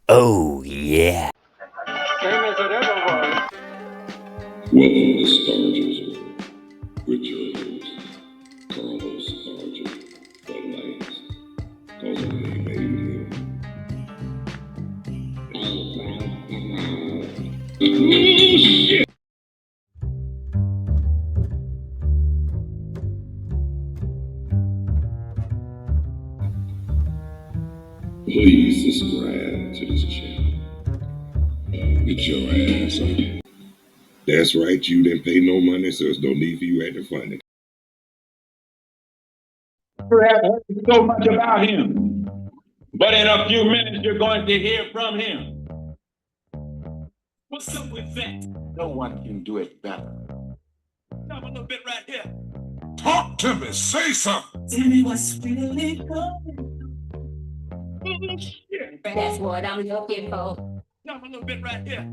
Oh, yeah. Same as it ever was. Welcome to Stargell with your host, Carlos Stargell, for last, cause I ain't made him. Please subscribe to this channel. Get your ass on. That's right, you didn't pay no money, so there's no need for you acting funny. Perhaps so much about him, but in a few minutes you're going to hear from him. What's up with that? No one can do it better. Come a little bit right here. Talk to me, say something. Tell me what's really going. That's what I'm looking for. Come a little bit right here.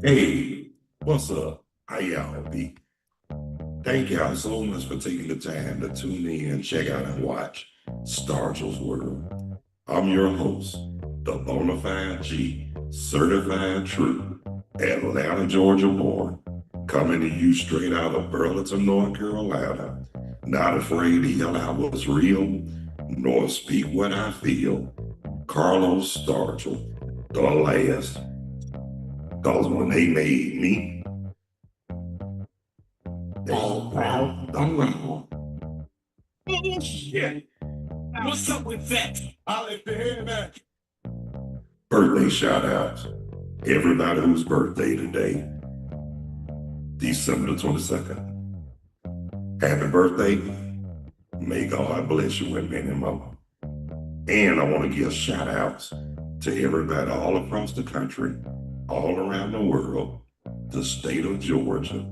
Hey, what's up? How y'all be? Thank y'all so much for taking the time to tune in and check out and watch Stargell's World. I'm your host, the Bonafide G, certified true, Atlanta, Georgia born, coming to you straight out of Burlington, North Carolina. Not afraid to yell out what's real, nor speak what I feel. Carlos Stargell, the last. Cause when they made me, they proud around. Oh, shit. What's up with that? I'll let you hear that. Birthday shout outs. Everybody whose birthday today, December the 22nd. Happy birthday. May God bless you with many more. And I want to give shout outs to everybody all across the country, all around the world, the state of Georgia,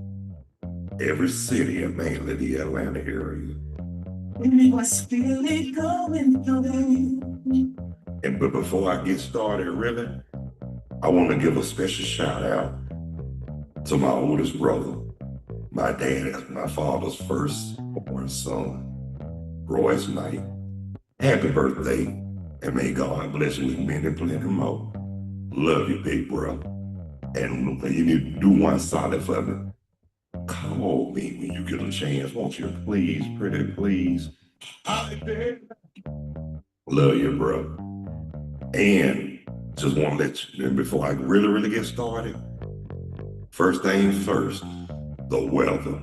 every city and mainly the Atlanta area. Tell me what's really going through. But before I get started, really, I want to give a special shout out to my oldest brother, my dad, my father's firstborn son, Royce Knight. Happy birthday, and may God bless you with many, plenty more. Love you, big bro. And you need to do one solid for me. Call me when you get a chance, won't you? Please, pretty please. Love you, bro. And just want to let you, before I really get started, first things first, the weather.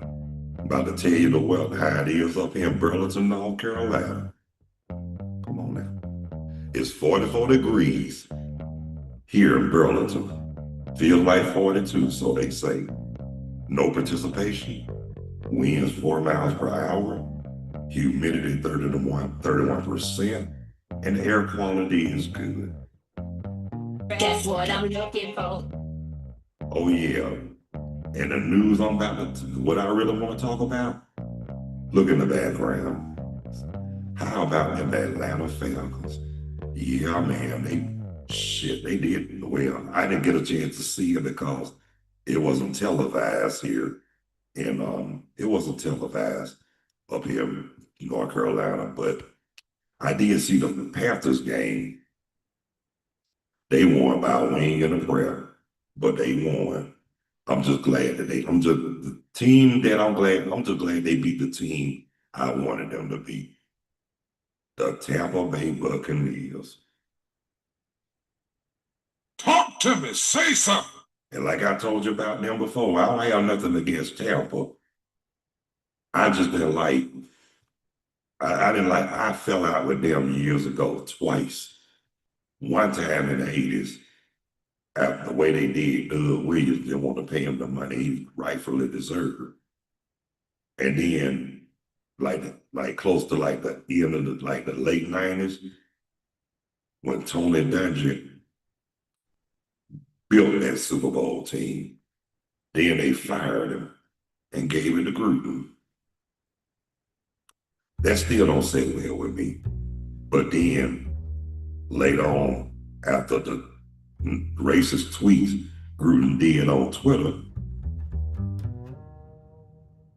I'm about to tell you the weather, how it is up here in Burlington, North Carolina. Come on now. It's 44 degrees here in Burlington. Feels like 42, so they say. No participation. Winds 4 miles per hour. Humidity 31%. And the air quality is good. That's what I'm looking for. Oh yeah. And the news I'm about to, what I really want to talk about, look in the background. How about them Atlanta Falcons? Yeah, man, they did well. I didn't get a chance to see it because it wasn't televised here. And it wasn't televised up here in North Carolina, but I did see the Panthers game. They won by a wing and a prayer, but they won. I'm just glad that I'm just glad they beat the team I wanted them to beat. The Tampa Bay Buccaneers. Talk to me, say something. And like I told you about them before, I don't have nothing against Tampa. I just didn't like, I fell out with them years ago twice. One time in the 80s, after the way they did Doug Williams, didn't want to pay him the money he rightfully deserved. And then, like close to like the end of the late 90s, when Tony Dungy built that Super Bowl team, then they fired him and gave it to Gruden. That still don't sit well with me. But then later on, after the racist tweets Gruden did on Twitter,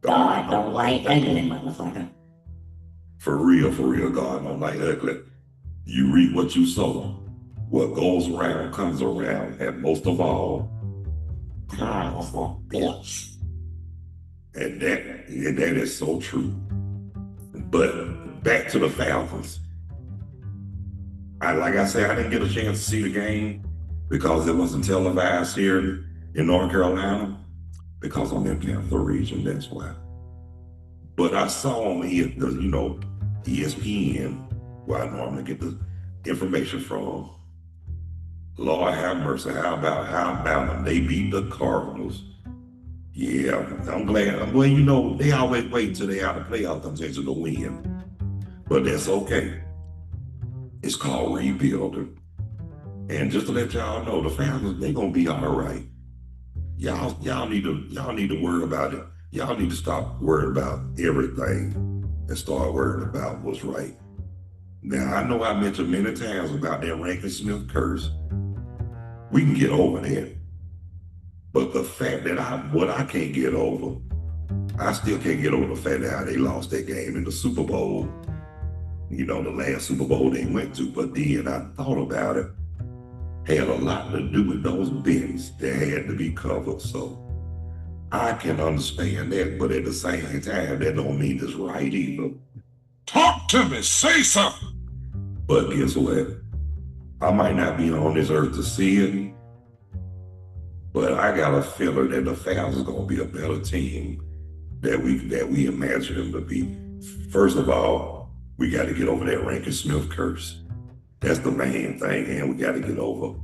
God don't like ugly, motherfucker. for real, God don't like ugly. You reap what you sow. What goes around comes around, and most of all, powerful bitch. and that is so true. But back to the Falcons. Like I said, I didn't get a chance to see the game because it wasn't televised here in North Carolina because I'm in Panther region, that's why. But I saw on ESPN, where I normally get the information from. Lord have mercy, how about them? They beat the Cardinals. Yeah, I'm glad. Well, they always wait till they out of playoff contention to win. But that's okay. It's called rebuilding. And just to let y'all know, the Falcons, they gonna be all right. Y'all need to worry about it. Y'all need to stop worrying about everything and start worrying about what's right. Now, I know I mentioned many times about that Rankin Smith curse. We can get over that. But the fact that I can't get over, I still can't get over the fact that how they lost that game in the Super Bowl. The last Super Bowl they went to. But then I thought about it. Had a lot to do with those bins that had to be covered. So I can understand that, but at the same time, that don't mean it's right either. Talk to me, say something. But guess what? I might not be on this earth to see it, but I got a feeling that the Falcons are gonna be a better team that we imagine them to be. First of all, we got to get over that Rankin Smith curse. That's the main thing, and we got to get over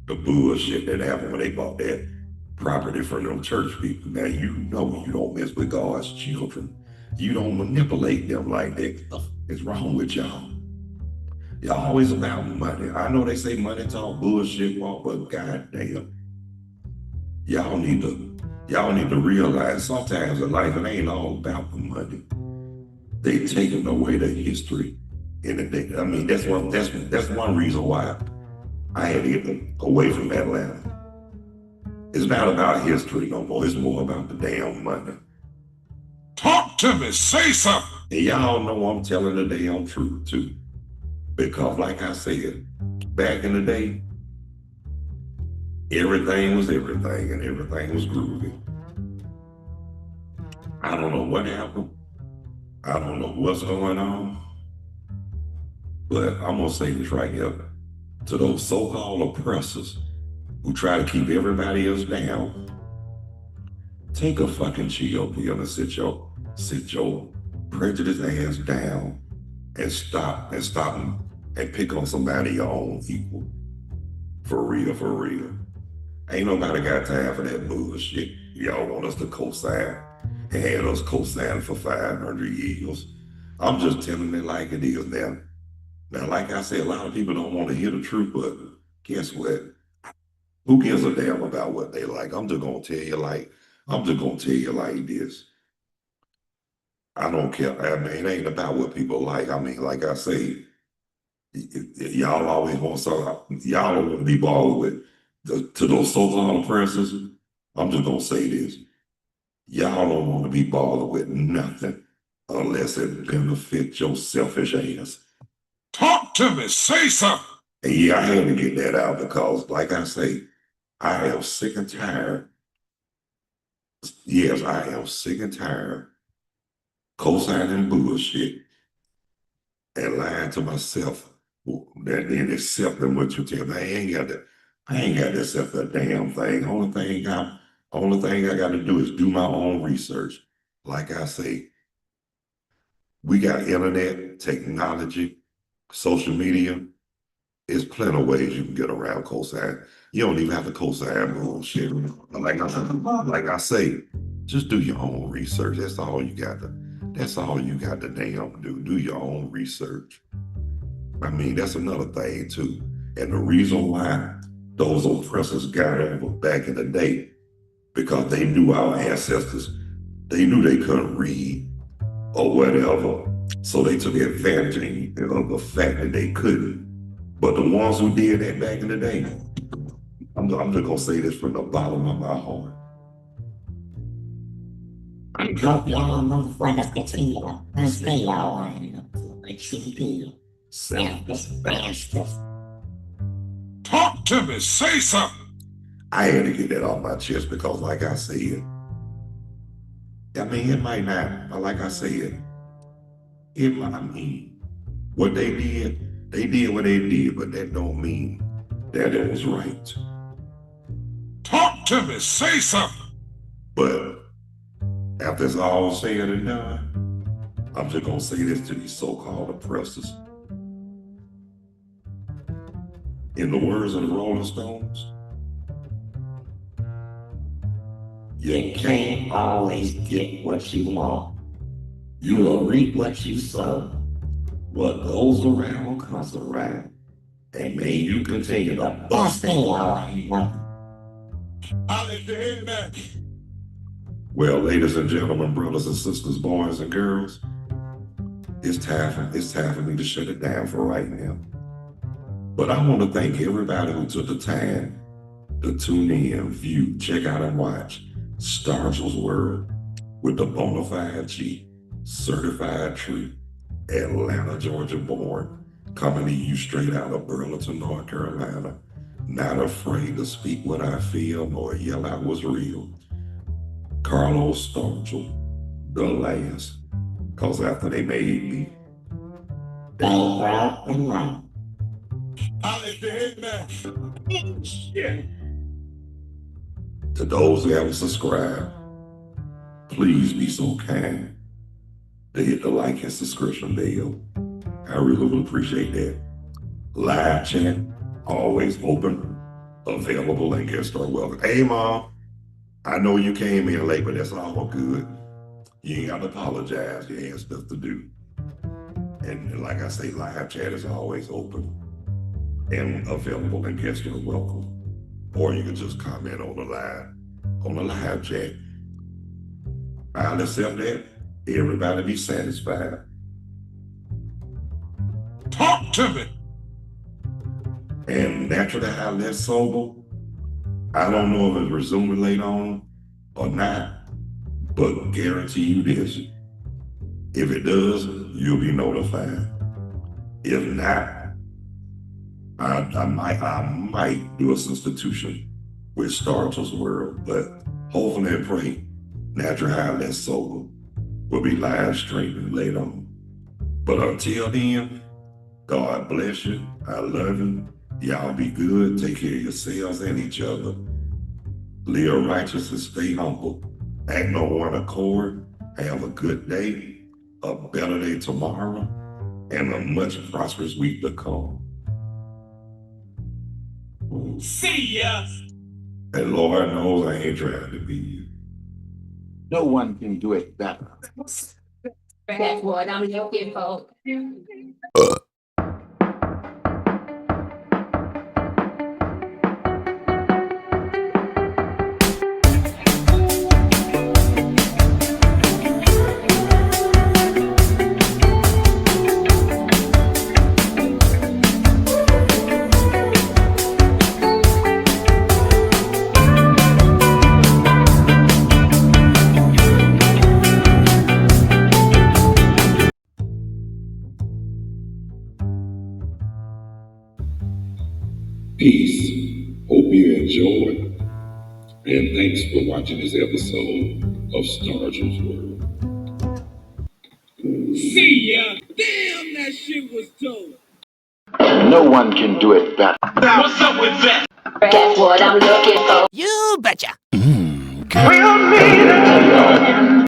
the bullshit that happened when they bought that property from them church people. Now, you don't mess with God's children. You don't manipulate them like that. What's wrong with y'all? Y'all always about money. I know they say money talk, bullshit walk, but goddamn, y'all need to realize sometimes in life it ain't all about the money. They taking away the history. And that's one reason why I had to get away from Atlanta. It's not about history no more. It's more about the damn money. Talk to me, say something. And y'all know I'm telling the damn truth too. Because like I said, back in the day, everything was everything and everything was groovy. I don't know what happened. I don't know what's going on. But I'm gonna say this right here. To those so-called oppressors who try to keep everybody else down, take a fucking chill pill and sit your prejudice ass down and stop and pick on somebody your own equal. For real. Ain't nobody got time for that bullshit. Y'all want us to co-sign and had us co-signing for 500 years. I'm just telling it like it is now. Now, like I said, a lot of people don't want to hear the truth, but guess what? Who gives a damn about what they like? I'm just gonna tell you like this. I don't care. It ain't about what people like. Like I say, y'all always want something. Y'all don't want to be bothered with to those so-called oppressors. I'm just gonna say this. Y'all don't want to be bothered with nothing unless it benefits your selfish ass. Talk to me, say something. And yeah, I had to get that out because, like I say, I am sick and tired. Yes, I am sick and tired co-signing bullshit and lying to myself and then accepting what you tell me. I ain't got to accept a damn thing. Only thing I got to do is do my own research. Like I say, we got internet, technology, social media. There's plenty of ways you can get around cosign. You don't even have to cosign bullshit. Like I say, just do your own research. That's all you got to damn do. Do your own research. That's another thing too. And the reason why those oppressors got over back in the day, because they knew our ancestors, they knew they couldn't read or whatever. So they took advantage of the fact that they couldn't. But the ones who did that back in the day, I'm just gonna say this from the bottom of my heart. I hope y'all motherfuckers continue to stay on the GP selfish bastards. Talk to me. Say something. I had to get that off my chest because, like I said, I mean, it might not, but like I said, it might, I mean, what they did what they did, but that don't mean that it was right. Talk to me. Say something. But after it's all said and done, I'm just gonna say this to these so-called oppressors. In the words of the Rolling Stones, you can't always get what you want. You will reap what you sow. What goes around comes around. And may you continue to bust in your Amen. Well, ladies and gentlemen, brothers and sisters, boys and girls, it's time for me to shut it down for right now. But I want to thank everybody who took the time to tune in, view, check out, and watch Stargell's World with the bona fide G, certified true, Atlanta, Georgia born, coming to you straight out of Burlington, North Carolina, not afraid to speak what I feel or yell out what's real. Carlos Stargell, the last, cause after they made me, bankrupt and right. Amen. Shit. to those who haven't subscribed, please be so kind to hit the like and subscription bell. I really would appreciate that. Live chat, always open, available, and guests are welcome. Hey, Mom, I know you came in late, but that's all good. You ain't got to apologize. You had stuff to do. And like I say, live chat is always open and available, and guests are welcome. Or you can just comment on the live chat. I'll accept that. Everybody be satisfied. Talk to me. And naturally, how less sober, I don't know if it's resuming later on or not, but guarantee you this. If it does, you'll be notified. If not, I might do a substitution with Stargell's World, but hopefully and pray Natural High Less Sober will be live streaming later on. But until then, God bless you. I love you. Y'all be good. Take care of yourselves and each other. Live righteous and stay humble. Act on one accord. Have a good day, a better day tomorrow, and a much prosperous week to come. See ya. And Lord knows I ain't trying to be you. No one can do it better. That's what I'm looking for. Peace. Hope you enjoyed. And thanks for watching this episode of Stargell's World. See ya. Damn, that shit was dope. No one can do it better. That's what I'm looking for. You betcha.